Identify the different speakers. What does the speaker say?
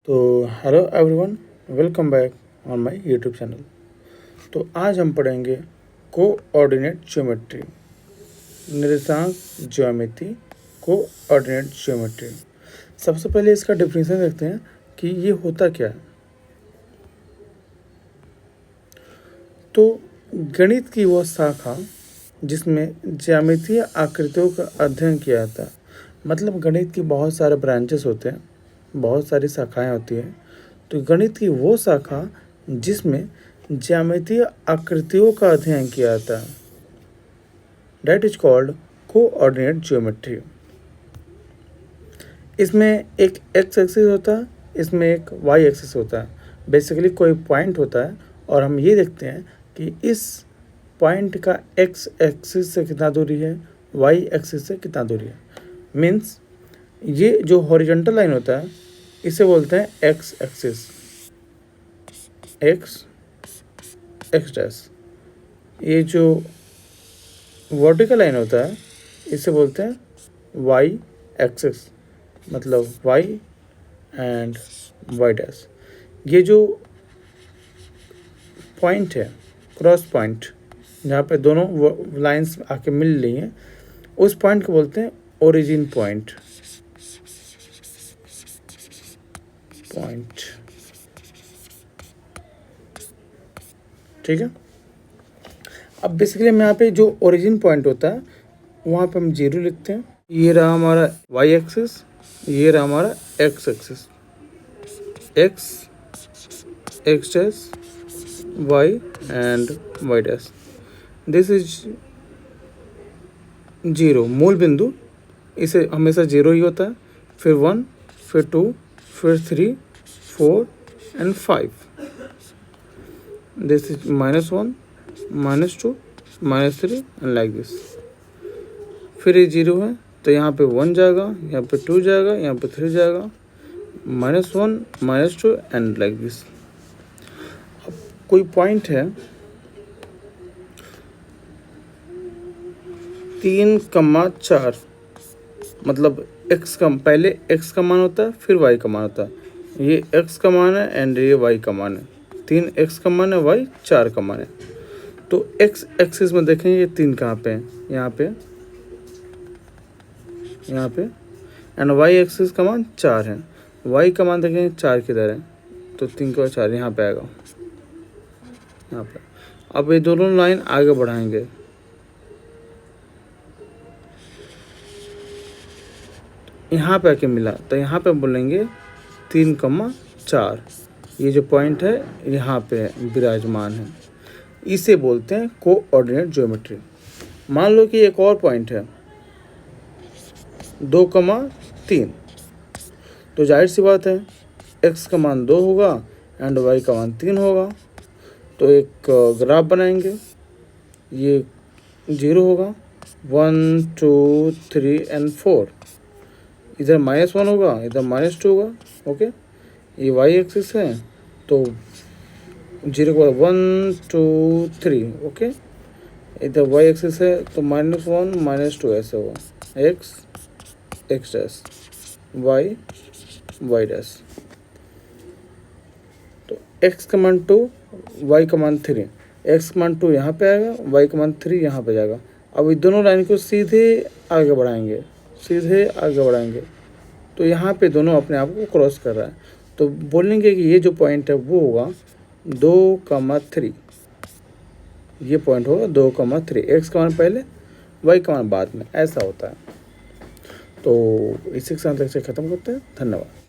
Speaker 1: तो hello everyone, welcome back on my YouTube channel. तो आज हम पढ़ेंगे कोऑर्डिनेट ज्योमेट्री, निर्देशांक ज्यामिति, कोऑर्डिनेट ज्योमेट्री। सबसे पहले इसका डेफिनेशन देखते हैं कि ये होता क्या है। तो गणित की वह शाखा जिसमें ज्यामितीय आकृतियों का अध्ययन किया जाता है। मतलब गणित की बहुत सारे ब्रांचेस होते हैं, बहुत सारी शाखाएं होती हैं। तो गणित की वो शाखा जिसमें ज्यामितीय आकृतियों का अध्ययन किया जाता है, that is called coordinate geometry. इसमें एक एक्स एक्सिस होता है, इसमें एक वाई एक्सिस होता है। बेसिकली कोई पॉइंट होता है और हम ये देखते हैं कि इस पॉइंट का एक्स एक्सिस से कितना दूरी है, वाई एक्सिस से कितना दूरी है। मीन्स ये जो हॉरिजॉन्टल लाइन होता है इसे बोलते हैं x axis, X X dash. ये जो वर्टिकल लाइन होता है इसे बोलते हैं वाई एक्सिस, मतलब वाई एंड वाई डैश। ये जो पॉइंट है, क्रॉस पॉइंट, जहाँ पे दोनों लाइंस आके मिल रही हैं, उस पॉइंट को बोलते हैं ओरिजिन पॉइंट। ठीक है। अब बेसिकली हम यहाँ पे जो ओरिजिन पॉइंट होता है वहाँ पे हम 0 लिखते हैं। ये रहा हमारा वाई एक्सिस, ये रहा हमारा X axis, X X dash Y and Y dash. This is 0, मूल बिंदु। इसे हमेशा 0 ही होता है, फिर 1, फिर 2, फिर 3, 4 and 5। This is -1, -2, -3 and like this. फिर ये 0 है तो यहाँ पे 1 जाएगा, यहाँ पे 2 जाएगा, यहाँ पे 3 जाएगा, -1, -2 एंड लाइक दिस। अब कोई पॉइंट है 3,4, मतलब x का पहले x का मान होता है, फिर y का मान होता है। ये x का मान है एंड ये y का मान है। 3x का मान है, y 4 का मान है। तो x एक्सिस में देखें ये 3 कहाँ पे है, यहाँ पे, यहाँ पे। एंड y एक्सिस का मान 4 है। y का मान देखें 4 किधर है, तो 3 का 4 यहाँ पे आएगा, यहाँ पे। अब ये दोनों लाइन आगे बढ़ाएंगे, यहाँ पे आके मिला तो यहाँ पे बोलेंगे 3,4। ये जो पॉइंट है यहाँ पे विराजमान है, इसे बोलते हैं कोऑर्डिनेट ज्योमेट्री। मान लो कि एक और पॉइंट है 2,3, तो जाहिर सी बात है x का मान 2 होगा एंड y का मान 3 होगा। तो एक ग्राफ बनाएंगे, ये 0 होगा, 1, 2, 3 एंड 4। इधर -1 होगा, इधर -2 होगा। ओके, ये वाई एक्सिस है तो 0 के बाद 1, 2, 3। ओके, इधर वाई एक्सिस है तो -1, -2 ऐसे होगा, X X dash, Y Y dash. तो x का मान 2, y का मान 3। x का मान 2 यहाँ पे आएगा, y का मान 3 यहाँ पे जाएगा। अब इन दोनों लाइन को सीधे आगे बढ़ाएंगे, सीधे आगे बढ़ाएंगे, तो यहाँ पे दोनों अपने आप को क्रॉस कर रहा है। तो बोलेंगे कि ये जो पॉइंट है वो होगा 2,3। ये पॉइंट होगा 2,3। x का मान पहले, y का मान बाद में, ऐसा होता है। तो इसी के साथ लेक्चर खत्म करते हैं। धन्यवाद।